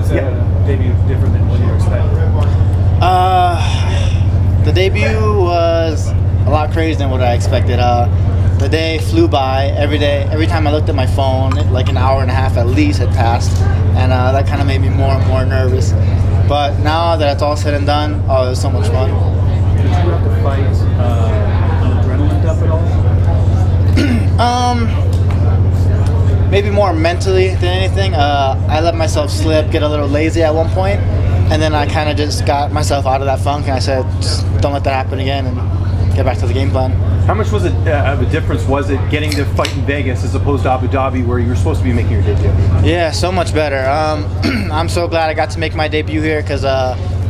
the debut different than what you were expecting? The debut was a lot crazier than what I expected. The day flew by. Every time I looked at my phone, like an hour and a half at least had passed, and that kind of made me more and more nervous. But now that it's all said and done, oh, it was so much fun. Did you have to fight an adrenaline dump at all? Maybe more mentally than anything. I let myself slip, get a little lazy at one point, and then I kind of just got myself out of that funk, and I said, just don't let that happen again, and get back to the game plan. How much was it of a difference was it getting to fight in Vegas as opposed to Abu Dhabi, where you were supposed to be making your debut? Yeah, so much better. I'm so glad I got to make my debut here, because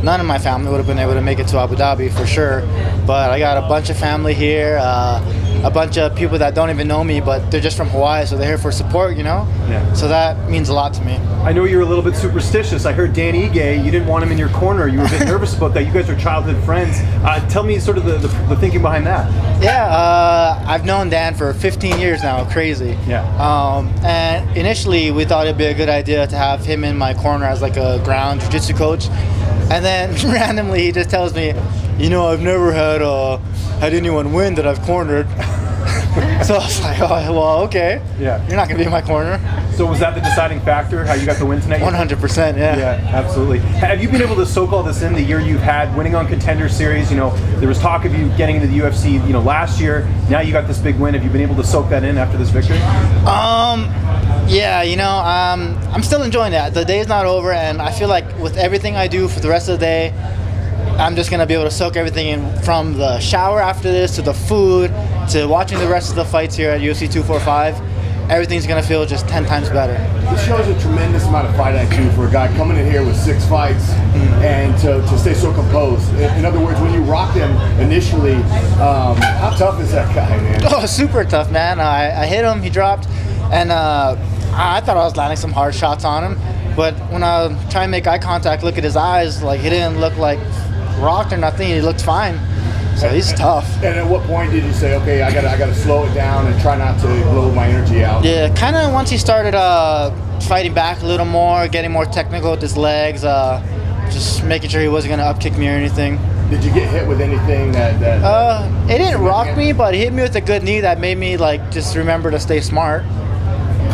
none of my family would have been able to make it to Abu Dhabi for sure. But I got a bunch of family here, a bunch of people that don't even know me, but they're just from Hawaii, so they're here for support, you know? Yeah. So that means a lot to me. I know you're a little bit superstitious. I heard Dan Ige, you didn't want him in your corner. You were a bit nervous about that. You guys are childhood friends. Tell me sort of the thinking behind that. Yeah, I've known Dan for 15 years now. Crazy. Yeah. And initially, we thought it'd be a good idea to have him in my corner as like a ground jiu-jitsu coach. And then randomly, he just tells me, you know, I've never had anyone win that I've cornered. So I was like, oh, well, okay. Yeah. You're not going to be in my corner. So was that the deciding factor, how you got the win tonight? 100%, yeah. Yeah, absolutely. Have you been able to soak all this in the year you've had, winning on Contender Series? You know, there was talk of you getting into the UFC, you know, last year. Now you got this big win. Have you been able to soak that in after this victory? Yeah, you know, I'm still enjoying that. The day's not over, and I feel like with everything I do for the rest of the day, I'm just going to be able to soak everything in, from the shower after this to the food to watching the rest of the fights here at UFC 245. Everything's going to feel just 10 times better. This shows a tremendous amount of fight IQ for a guy coming in here with 6 fights and to stay so composed. In other words, when you rocked him initially, how tough is that guy, man? Oh, super tough, man. I hit him, he dropped, and I thought I was landing some hard shots on him. But when I try and make eye contact, look at his eyes, like he didn't look like rocked or nothing. He looked fine. So he's tough. And at what point did you say, okay, I gotta slow it down and try not to blow my energy out? Yeah, kind of once he started fighting back a little more, getting more technical with his legs, just making sure he wasn't going to upkick me or anything. Did you get hit with anything that it didn't rock me, but it hit me with a good knee that made me like just remember to stay smart.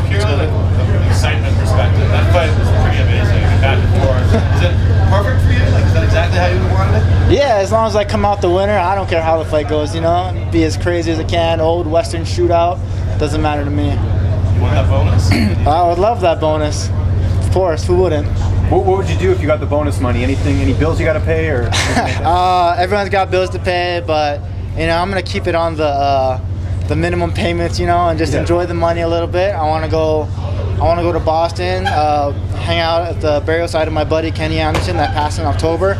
Purely from an excitement perspective, that fight was pretty amazing. Back and forth. Is it perfect for you? Like, is that exactly how you wanted it? Yeah, as long as I come out the winner, I don't care how the fight goes, you know? Be as crazy as I can, old Western shootout, doesn't matter to me. You want that bonus? I would love that bonus. Of course, who wouldn't? What would you do if you got the bonus money? Anything, any bills you got to pay, or? Everyone's got bills to pay, but you know, I'm gonna keep it on the minimum payments, you know, and just enjoy the money a little bit. I want to go to Boston, hang out at the burial site of my buddy Kenny Anderson that passed in October,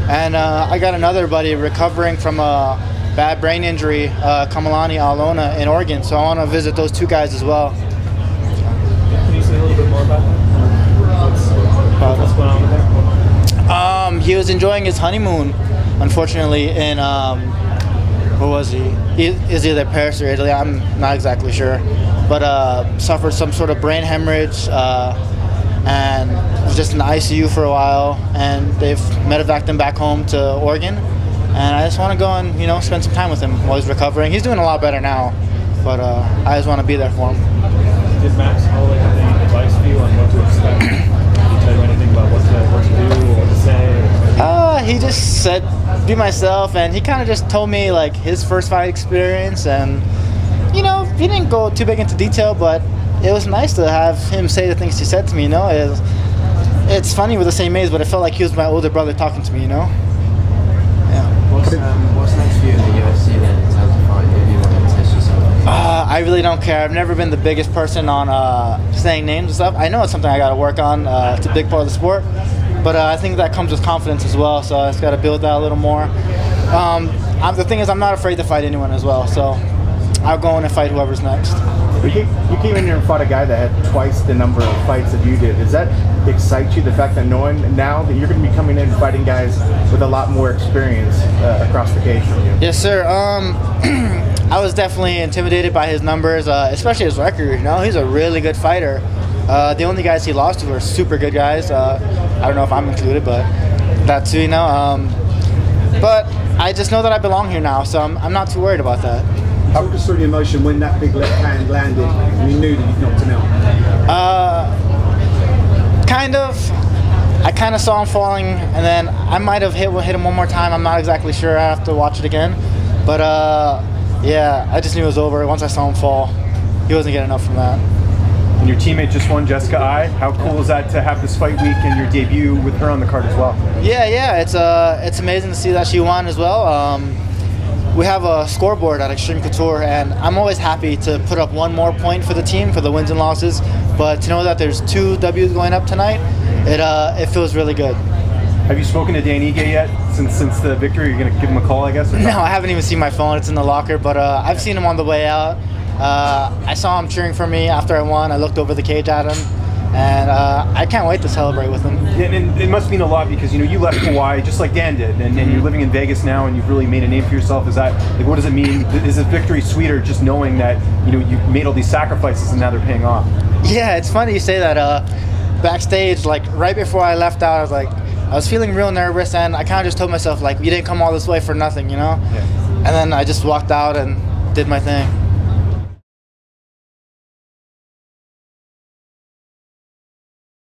and I got another buddy recovering from a bad brain injury, Kamalani Alona in Oregon. So I want to visit those 2 guys as well. Can you say a little bit more about that? What's going on with that? He was enjoying his honeymoon, unfortunately, in where was he? Is either Paris or Italy? I'm not exactly sure, but suffered some sort of brain hemorrhage and was just in the ICU for a while. And they've medevaced him back home to Oregon, and I just want to go and spend some time with him while he's recovering. He's doing a lot better now, but I just want to be there for him. Did Max Holloway have any advice for you on what to expect? Did he tell you anything about what to do or what to say? He just said, be myself, and he kind of just told me like his first fight experience, and he didn't go too big into detail, but it was nice to have him say the things he said to me. It's funny, we're the same age, but it felt like he was my older brother talking to me. Yeah. What's next for you in the UFC then in terms of fight? Maybe you want to test yourself? I really don't care. I've never been the biggest person on saying names and stuff. I know it's something I got to work on. It's a big part of the sport. But I think that comes with confidence as well, so I just got to build that a little more. The thing is, I'm not afraid to fight anyone as well, so I'll go in and fight whoever's next. You came in here and fought a guy that had twice the number of fights that you did. Does that excite you, the fact that knowing now that you're going to be coming in and fighting guys with a lot more experience across the cage from you? Yes, sir. I was definitely intimidated by his numbers, especially his record. He's a really good fighter. The only guys he lost to were super good guys. I don't know if I'm included, but that too, you know. But I just know that I belong here now, so I'm not too worried about that. Talk us through the emotion when that big left hand landed and you knew that you'd knocked him out. Kind of. I kind of saw him falling, and then I might have hit him one more time. I'm not exactly sure. I have to watch it again. But yeah, I just knew it was over once I saw him fall. He wasn't getting up from that. And your teammate just won, Jessica Ai. How cool is that to have this fight week and your debut with her on the card as well? Yeah, it's amazing to see that she won as well. We have a scoreboard at Extreme Couture, and I'm always happy to put up one more point for the team for the wins and losses. But to know that there's 2 W's going up tonight, it feels really good. Have you spoken to Dan Ige yet since the victory? You're going to give him a call, I guess? No, I haven't even seen my phone. It's in the locker, but I've seen him on the way out. I saw him cheering for me after I won. I looked over the cage at him, and I can't wait to celebrate with him. Yeah, and it must mean a lot because you left Hawaii just like Dan did, and you're living in Vegas now, and you've really made a name for yourself. Is that what does it mean? Is the victory sweeter just knowing that you've made all these sacrifices and now they're paying off? Yeah, it's funny you say that. Backstage, like right before I left out, I was feeling real nervous, and I kind of just told myself, like, you didn't come all this way for nothing, you know? Yeah. And then I just walked out and did my thing.